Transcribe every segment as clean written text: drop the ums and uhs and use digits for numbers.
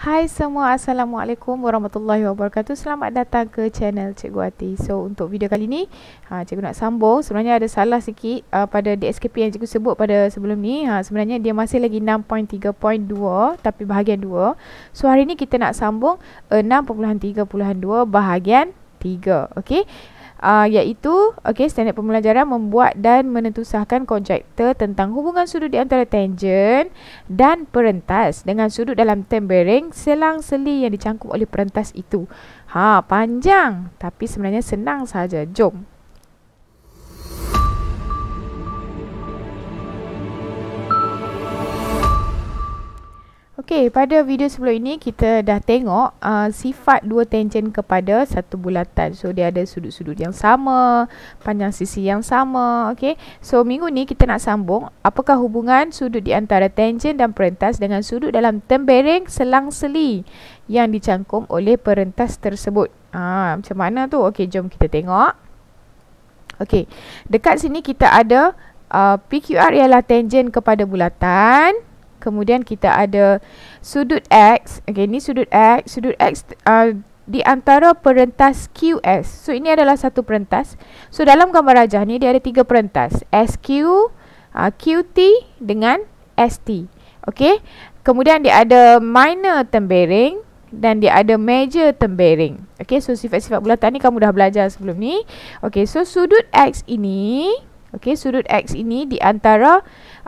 Hai semua, Assalamualaikum warahmatullahi wabarakatuh. Selamat datang ke channel Cikgu Ati. So, untuk video kali ni, cikgu nak sambung. Sebenarnya ada salah sikit pada DSKP yang cikgu sebut pada sebelum ni. Sebenarnya dia masih lagi 6.3.2 tapi bahagian 2. So, hari ni kita nak sambung 6.3.2 bahagian 3. Okey. Iaitu standard pembelajaran membuat dan menentusahkan konjektor tentang hubungan sudut di antara tangen dan perentas dengan sudut dalam tempering selang-seli yang dicangkup oleh perentas itu. Panjang tapi sebenarnya senang saja. Jom. Okey, pada video sebelum ini kita dah tengok sifat dua tangen kepada satu bulatan. So, dia ada sudut-sudut yang sama, panjang sisi yang sama. Okey. So, minggu ni kita nak sambung apakah hubungan sudut di antara tangen dan perentas dengan sudut dalam tempering selang-seli yang dicangkum oleh perentas tersebut. Macam mana tu? Okey, jom kita tengok. Okey, dekat sini kita ada PQR ialah tangen kepada bulatan. Kemudian kita ada sudut X. Okey, ni sudut X. Sudut X di antara perentas QS. So, ini adalah satu perentas. So, dalam gambar rajah ni dia ada tiga perentas. SQ, QT dengan ST. Okey. Kemudian dia ada minor tempering dan dia ada major tempering. Okey, so sifat-sifat bulatan ni kamu dah belajar sebelum ni. Okey, so sudut X ini, sudut X ini di antara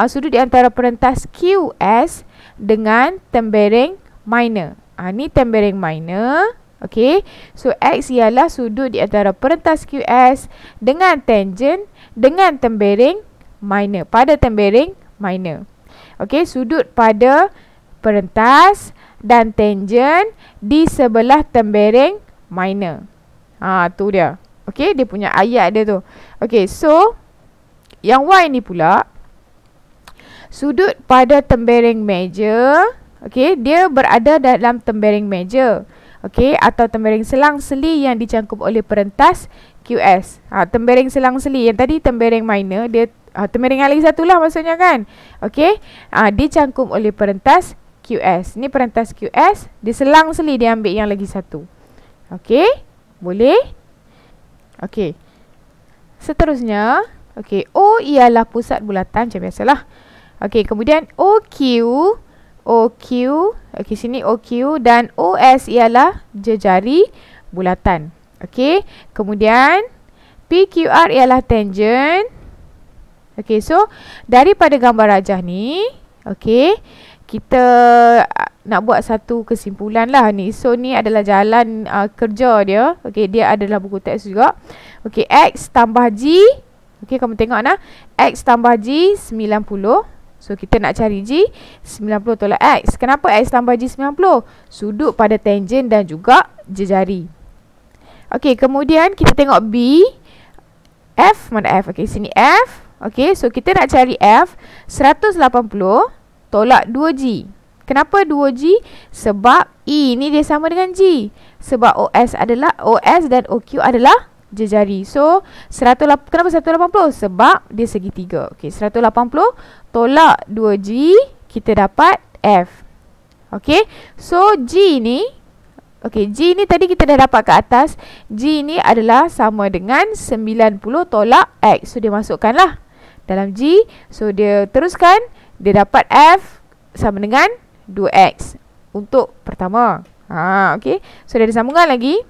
sudut di antara perentas QS dengan tempering minor. Ni tempering minor. Okey. So X ialah sudut di antara perentas QS dengan tangen dengan tempering minor. Pada tempering minor. Okey, sudut pada perentas dan tangen di sebelah tempering minor. Tu dia. Okey, dia punya ayat dia tu. Okey, so yang Y ni pula sudut pada tempering major. Okey, dia berada dalam tempering major. Okey, atau tempering selang-seli yang dicangkup oleh perentas QS. Tempering selang-seli yang tadi tempering minor, dia tempering yang lagi satu lah maksudnya kan. Okey, dicangkup oleh perentas QS. Ni perentas QS, dia selang-seli dia ambil yang lagi satu. Okey, boleh? Okey. Seterusnya, O ialah pusat bulatan macam biasalah. Okey, kemudian OQ, sini OQ dan OS ialah jejari bulatan. Okey, kemudian PQR ialah tangen. Okey, so daripada gambar rajah ni, kita nak buat satu kesimpulan lah ni. So, ni adalah jalan kerja dia. Okey, dia adalah buku teks juga. Okey, X tambah G. Okey, kamu tengok nah. X tambah G 90. So, kita nak cari G 90 tolak X. Kenapa X tambah G 90? Sudut pada tangen dan juga jejari. Okey, kemudian kita tengok B. F, mana F? Okey, sini F. Okey, so kita nak cari F 180 tolak 2G. Kenapa 2G? Sebab E ni dia sama dengan G. Sebab OS dan OQ adalah jejari. So, kenapa 180? Sebab dia segitiga. Okey, 180 tolak 2G, kita dapat F. Okey, so G ni, G ni tadi kita dah dapat ke atas. G ni adalah sama dengan 90 tolak X. So, dia masukkan lah dalam G. So, dia teruskan, dia dapat F sama dengan 2X untuk pertama. Okey, so dia ada sambungan lagi.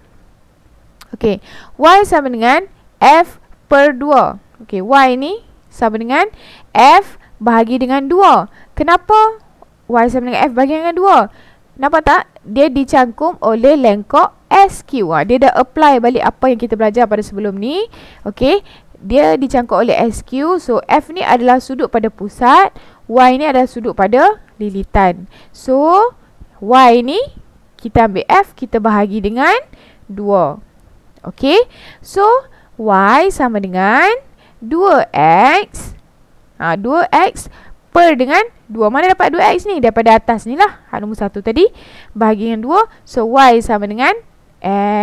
Okey, Y sama dengan F per 2. Okey, Y ni sama dengan F bahagi dengan 2. Kenapa Y sama dengan F bahagi dengan 2? Nampak tak? Dia dicangkum oleh lengkok SQ. Dia dah apply balik apa yang kita belajar pada sebelum ni. Okey, dia dicangkum oleh SQ. So, F ni adalah sudut pada pusat. Y ni adalah sudut pada lilitan. So, Y ni kita ambil F, kita bahagi dengan 2. Okey, so Y sama dengan 2X. 2X per dengan 2. Mana dapat 2X ni? Daripada atas ni lah. Nombor 1 tadi. Bahagi dengan 2. So, Y sama dengan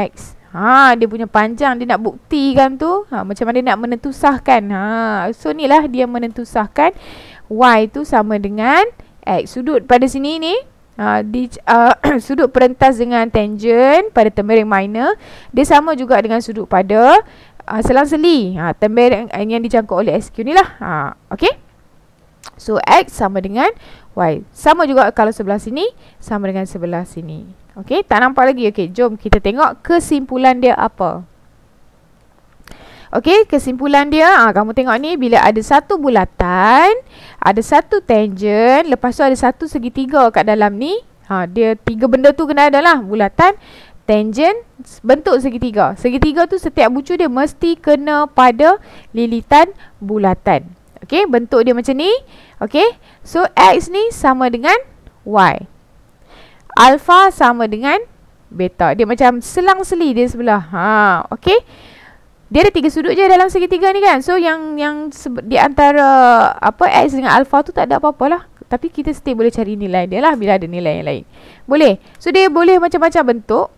X. Dia punya panjang. Dia nak buktikan tu. Macam mana dia nak menentusahkan. So, ni lah dia menentusahkan Y tu sama dengan X. Sudut pada sini ni sudut perentas dengan tangent pada tembereng minor, dia sama juga dengan sudut pada selang-seli. Tembereng yang dijangkau oleh SQ ni lah. Okay. So X sama dengan Y. Sama juga kalau sebelah sini sama dengan sebelah sini. Okay, tak nampak lagi. Okay, jom kita tengok kesimpulan dia apa. Okay, kesimpulan dia, kamu tengok ni, bila ada satu bulatan, ada satu tangent, lepas tu ada satu segitiga kat dalam ni. Dia tiga benda tu kena ada lah. Bulatan, tangent, bentuk segitiga. Segitiga tu setiap bucu dia mesti kena pada lilitan bulatan. Okay, bentuk dia macam ni. Okay, so X ni sama dengan Y. Alpha sama dengan beta. Dia macam selang-seli dia sebelah. Okay. Dia ada tiga sudut je dalam segitiga ni kan. So yang di antara X dengan alpha tu tak ada apa-apa lah. Tapi kita still boleh cari nilai dia lah bila ada nilai yang lain. Boleh. So dia boleh macam-macam bentuk.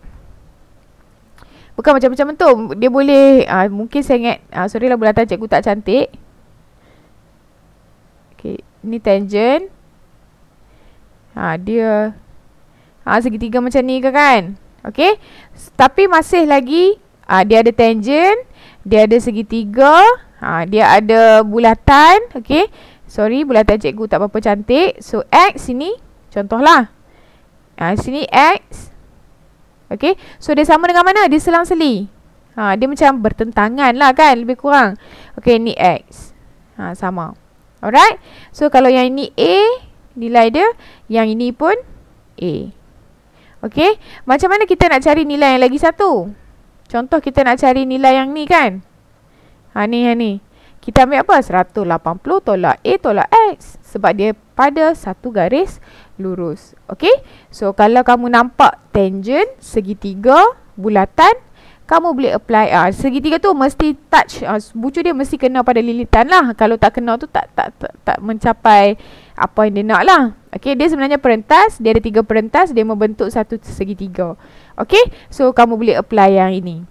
Bukan macam-macam bentuk. Dia boleh, mungkin saya ingat, sorry lah bulatan cikgu tak cantik. Okay, ni tangent. Dia segitiga macam ni ke kan? Okay. Tapi masih lagi dia ada tangent, dia ada segitiga, dia ada bulatan. Okay. Sorry, bulatan cikgu tak berapa cantik. So X sini, contohlah. Sini X. Okay. So dia sama dengan mana? Dia selang-seli. Dia macam bertentangan lah kan, lebih kurang. Okay, ni X. Sama. Alright. So kalau yang ini A, nilai dia, yang ini pun A. Okay. Macam mana kita nak cari nilai yang lagi satu? Contoh kita nak cari nilai yang ni kan. Ni. Kita ambil apa? 180 tolak A tolak X. Sebab dia pada satu garis lurus. Okay. So kalau kamu nampak tangent, segitiga, bulatan, kamu boleh apply. Segitiga tu mesti touch. Bucu dia mesti kena pada lilitan lah. Kalau tak kena tu tak mencapai apa yang dia nak lah. Okay, dia sebenarnya perentas. Dia ada 3 perentas. Dia membentuk satu segitiga. Okay, so kamu boleh apply yang ini.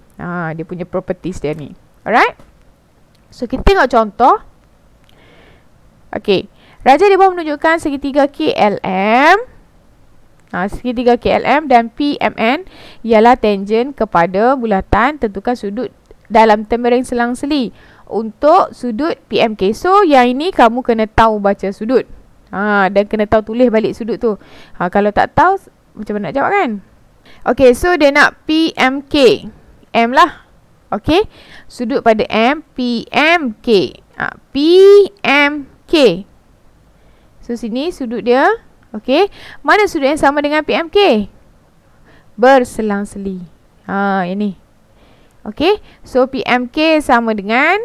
Dia punya properties dia ni. Alright. So kita tengok contoh. Okay, raja di bawah menunjukkan segitiga KLM. Segitiga KLM dan PMN ialah tangent kepada bulatan. Tentukan sudut dalam tembereng selang-seli untuk sudut PMK. So yang ini kamu kena tahu baca sudut. Dan kena tahu tulis balik sudut tu. Kalau tak tahu, macam mana nak jawab kan? Okay, so dia nak PMK. M lah. Okay, sudut pada M, PMK. PMK. So sini sudut dia. Okay, mana sudut yang sama dengan PMK? Berselang-seli. Ini. Okay, so PMK sama dengan,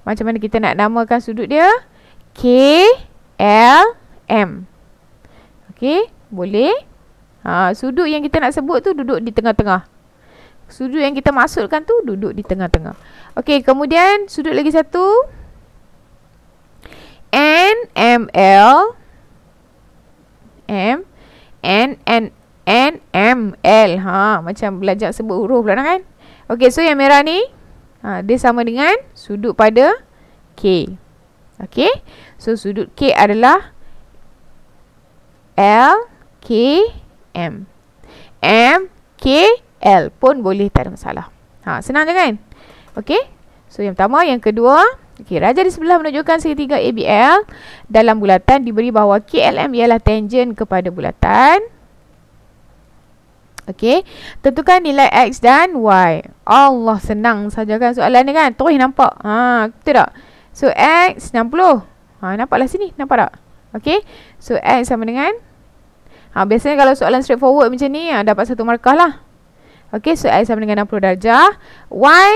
macam mana kita nak namakan sudut dia? KLM. Okay, boleh. Sudut yang kita nak sebut tu duduk di tengah-tengah. Sudut yang kita masukkan tu duduk di tengah-tengah. Okay, kemudian sudut lagi satu. NML. NML. Macam belajar sebut huruf pula kan. Okay, so yang merah ni, dia sama dengan sudut pada K. Okay, so sudut K adalah L, K, M. M, K, L pun boleh, tak ada masalah. Senang je kan? Okay, so yang pertama. Yang kedua, okay, raja di sebelah menunjukkan segitiga ABL dalam bulatan diberi bahawa KLM ialah tangent kepada bulatan. Okay, tentukan nilai X dan Y. Allah, senang saja kan soalan ni kan? Terus nampak. Betul tak? So X 60. Nampaklah sini, nampak tak? Okay, so X sama dengan, biasanya kalau soalan straightforward macam ni, dapat 1 markah lah. Okay, so X sama dengan 60 darjah. Y,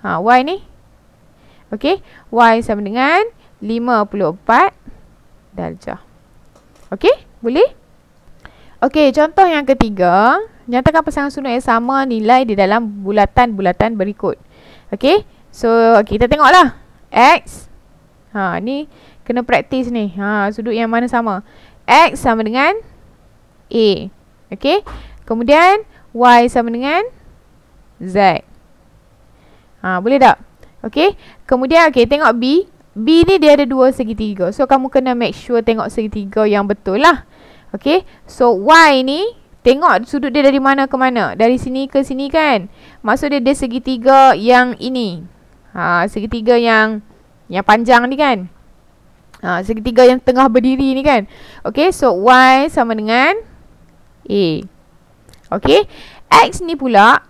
Y ni, okay, Y sama dengan 54 darjah. Okay, boleh? Okay, contoh yang ketiga. Nyatakan pasangan sudut yang sama nilai di dalam bulatan-bulatan berikut. Okay, so kita tengoklah. X, ni kena praktis ni. Sudut yang mana sama? X sama dengan A. Okay, kemudian Y sama dengan Z. Boleh tak? Okay, kemudian tengok B. B ni dia ada dua segitiga. So kamu kena make sure tengok segitiga yang betul lah. Okay, so Y ni tengok sudut dia dari mana ke mana. Dari sini ke sini kan. Maksud dia segitiga yang ini. Segitiga yang panjang ni kan. Segitiga yang tengah berdiri ni kan. Okay, so Y sama dengan A. Okay, X ni pula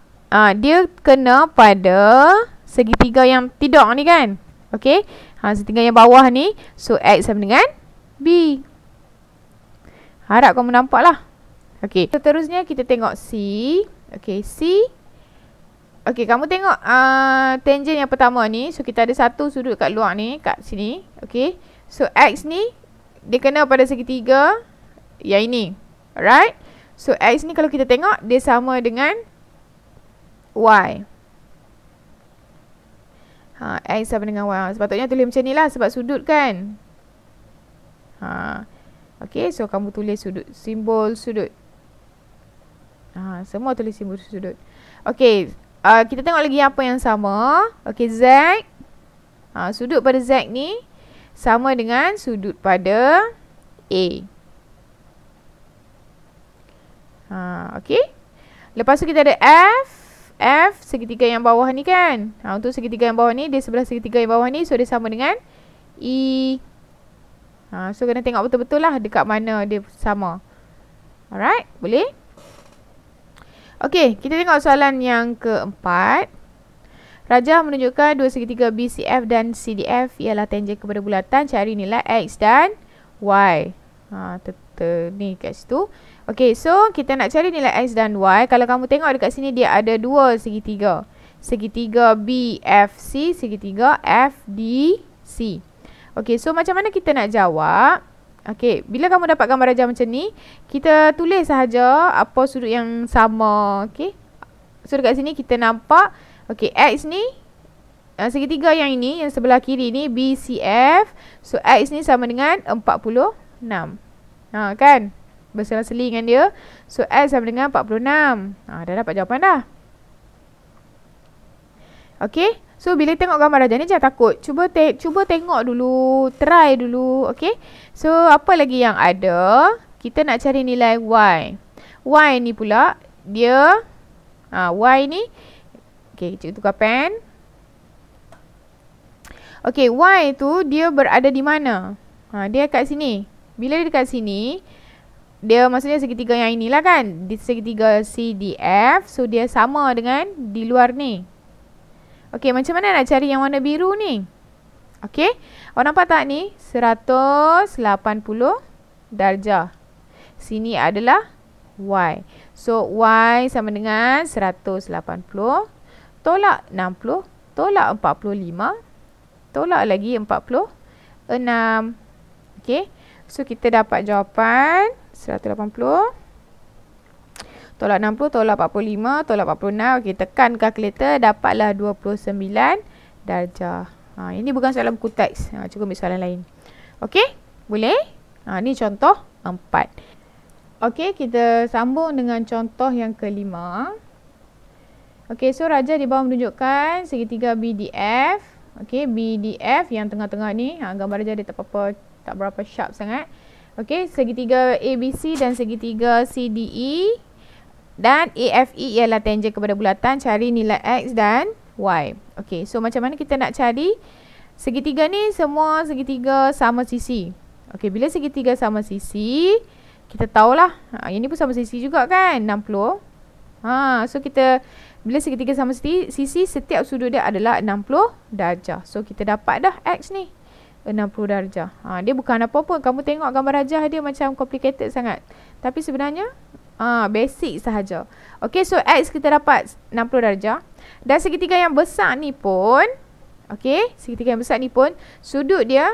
dia kena pada segitiga yang tidak ni kan. Okay, segitiga yang bawah ni. So X sama dengan B. Harap kamu nampak lah. Okay, seterusnya kita tengok C. Okay, C. Okay, kamu tengok tangent yang pertama ni. So kita ada satu sudut kat luar ni, kat sini. Okay, so X ni dia kena pada segitiga yang ini. Alright, so X ni kalau kita tengok dia sama dengan Y. X sama dengan Y. Sepatutnya tulis macam ni lah sebab sudut kan. Okay, so kamu tulis sudut, simbol sudut. Semua tulis simbol sudut. Okay, kita tengok lagi apa yang sama. Okay, Z. Sudut pada Z ni sama dengan sudut pada A. Okay, lepas tu kita ada F. F, segitiga yang bawah ni kan. Untuk segitiga yang bawah ni, dia sebelah segitiga yang bawah ni. So, dia sama dengan E. So, kena tengok betul-betul lah dekat mana dia sama. Alright, boleh? Okay, kita tengok soalan yang keempat. Rajah menunjukkan dua segitiga BCF dan CDF ialah tangent kepada bulatan. Cari nilai X dan Y. Ni kat situ. Okay, so kita nak cari nilai X dan Y. Kalau kamu tengok dekat sini dia ada dua segitiga. Segitiga BFC, segitiga FDC. Okay, so macam mana kita nak jawab? Okay, bila kamu dapat gambar rajah macam ni, kita tulis sahaja apa sudut yang sama. Okay, so dekat sini kita nampak, okay, X ni segitiga yang ini, yang sebelah kiri ni BCF. So X ni sama dengan 46. Kan? Berselang-seling dengan dia. So X sama dengan 46. Dah dapat jawapan dah. Okay, so bila tengok gambar rajah ni jangan takut. Cuba tengok dulu, try dulu. Okay, so apa lagi yang ada? Kita nak cari nilai Y. Y ni pula dia Y ni, okay, cikgu tukar pen. Okay, Y tu dia berada di mana? Dia kat sini. Bila dia dekat sini, dia maksudnya segitiga yang inilah kan. Di segitiga CDF. So dia sama dengan di luar ni. Okay, macam mana nak cari yang warna biru ni? Okay, awak nampak tak ni? 180 darjah. Sini adalah Y. So Y sama dengan 180. Tolak 60. Tolak 45. Tolak lagi 46. Okay, so kita dapat jawapan 180. Tolak 60, tolak 45, tolak 46. Okey, tekan kalkulator, dapatlah 29 darjah. Ini bukan soalan buku teks. Cuba ambil soalan lain. Okey, boleh? Ni contoh 4. Okey, kita sambung dengan contoh yang kelima. Okey, so rajah di bawah menunjukkan segitiga BDF. Okey, BDF yang tengah-tengah ni. Gambar rajah dia tak berapa sharp sangat. Okey, segitiga ABC dan segitiga CDE. Dan AFE ialah tangent kepada bulatan. Cari nilai X dan Y. Okey, so macam mana kita nak cari? Segitiga ni semua segitiga sama sisi. Okey, bila segitiga sama sisi, kita tahulah. Yang ni pun sama sisi juga kan? 60. So kita, bila segitiga sama sisi, setiap sudut dia adalah 60 darjah. So kita dapat dah X ni. 60 darjah. Dia bukan apa-apa. Kamu tengok gambar rajah dia macam complicated sangat. Tapi sebenarnya basic sahaja. Okey, so X kita dapat 60 darjah. Dan segitiga yang besar ni pun, okey, segitiga yang besar ni pun sudut dia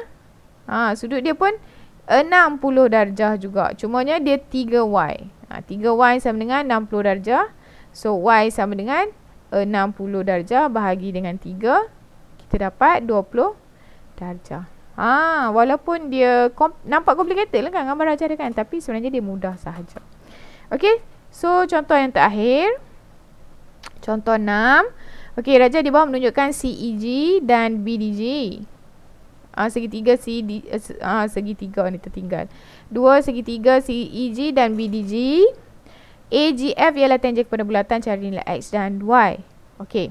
pun 60 darjah juga. Cumanya dia 3Y. 3Y sama dengan 60 darjah. So Y sama dengan 60 darjah bahagi dengan 3. Kita dapat 20 darjah. Walaupun dia nampak complicated lah kan gambar rajah dia kan, tapi sebenarnya dia mudah sahaja. Okey, so contoh yang terakhir, contoh 6. Okey, rajah di bawah menunjukkan CEG dan BDG. segitiga segitiga ni tertinggal. 2 segitiga CEG dan BDG. AGF ialah tangent kepada bulatan, cari nilai X dan Y. Okey.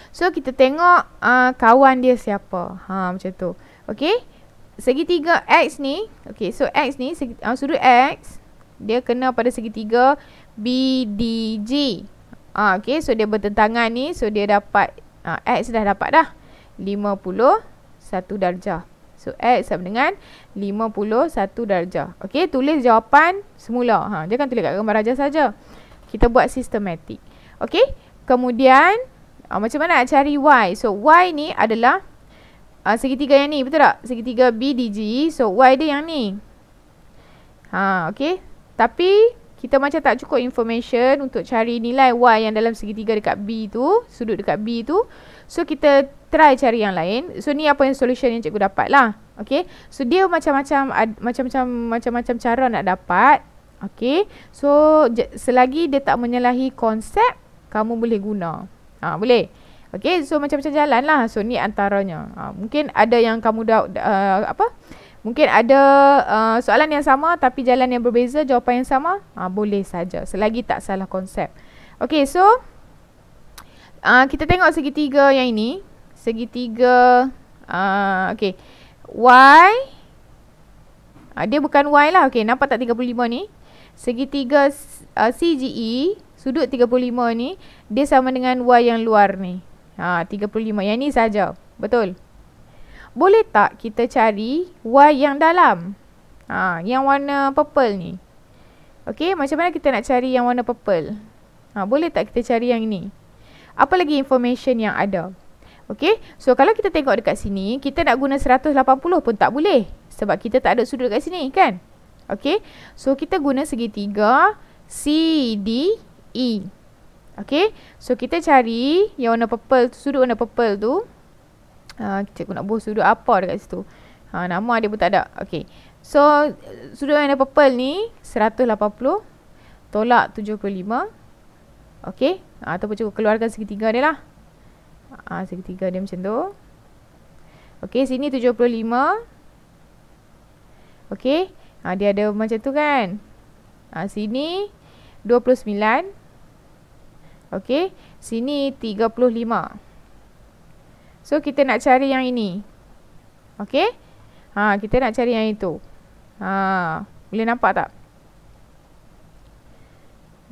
So kita tengok kawan dia siapa. Macam tu. Okey. Segitiga X ni, okey, so X ni sudut X dia kena pada segitiga BDG. Okey, so dia bertentangan ni, so dia dapat X dah dapat dah 51 darjah. So X sama dengan 51 darjah. Okey, tulis jawapan semula. Jangan tulis kat gambar rajah saja. Kita buat sistematik. Okey, kemudian macam mana nak cari Y? So Y ni adalah segitiga yang ni, betul tak? Segitiga BDG. So Y dia yang ni. Okey. Tapi kita macam tak cukup information untuk cari nilai Y yang dalam segitiga dekat B tu, sudut dekat B tu. So kita try cari yang lain. So ni apa yang solution yang cikgu dapat lah. Okey. So dia macam-macam cara nak dapat. Okey. So selagi dia tak menyalahi konsep, kamu boleh guna. Boleh. Okey. So macam-macam jalan lah. So ni antaranya. Mungkin ada yang kamu mungkin ada soalan yang sama tapi jalan yang berbeza, jawapan yang sama. Boleh saja. Selagi tak salah konsep. Okey. So kita tengok segitiga yang ini. Segitiga okey. Y dia bukan Y lah. Okey, nampak tak 35 ni? Segitiga CGE, sudut 35 ni, dia sama dengan Y yang luar ni. 35. Yang ni saja. Betul? Boleh tak kita cari Y yang dalam? Yang warna purple ni. Okey, macam mana kita nak cari yang warna purple? Boleh tak kita cari yang ni? Apa lagi information yang ada? Okey, so kalau kita tengok dekat sini, kita nak guna 180 pun tak boleh. Sebab kita tak ada sudut dekat sini, kan? Okey, so kita guna segitiga CDE. Okey, so kita cari yang warna purple, sudut warna purple tu. Cikgu nak buat sudut apa dekat situ. Nama dia pun tak ada. Okey, so sudut warna purple ni 180 tolak 75. Okey, ataupun cikgu keluarkan segitiga dia lah. Segitiga dia macam tu. Okey, sini 75. Okey, dia ada macam tu kan. Sini 29. Okey, sini 35. So kita nak cari yang ini. Okey, kita nak cari yang itu. Boleh nampak tak?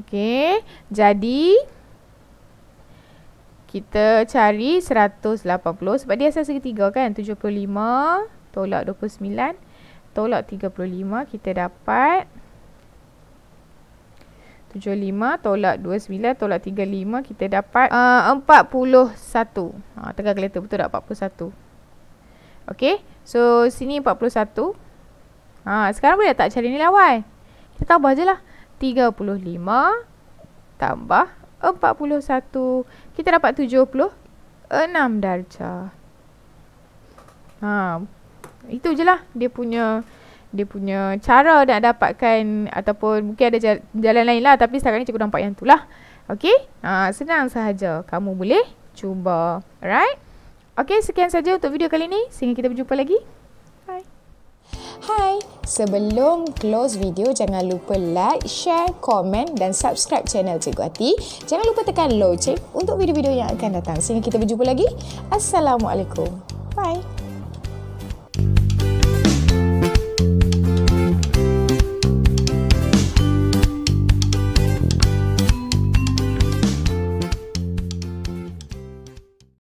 Okey, jadi kita cari 180 sebab dia asal segitiga kan. 75 tolak 29 tolak 35, kita dapat 75 tolak 29 tolak 35, kita dapat 41. Tengah kalkulator, betul tak 41? Okey, so sini 41. Sekarang boleh tak cari nilai Y? Kita tambah je lah. 35 tambah 41. Kita dapat 76 darjah. Itu je lah dia punya cara nak dapatkan, ataupun mungkin ada jalan lain lah, tapi sekarang ni cikgu nampak yang tu lah. Okey, senang sahaja, kamu boleh cuba. Alright. Okey, sekian saja untuk video kali ni. Sehingga kita berjumpa lagi. Bye. Hai, sebelum close video, jangan lupa like, share, komen dan subscribe channel Cikgu Ati. Jangan lupa tekan loceng untuk video-video yang akan datang. Sehingga kita berjumpa lagi. Assalamualaikum. Bye.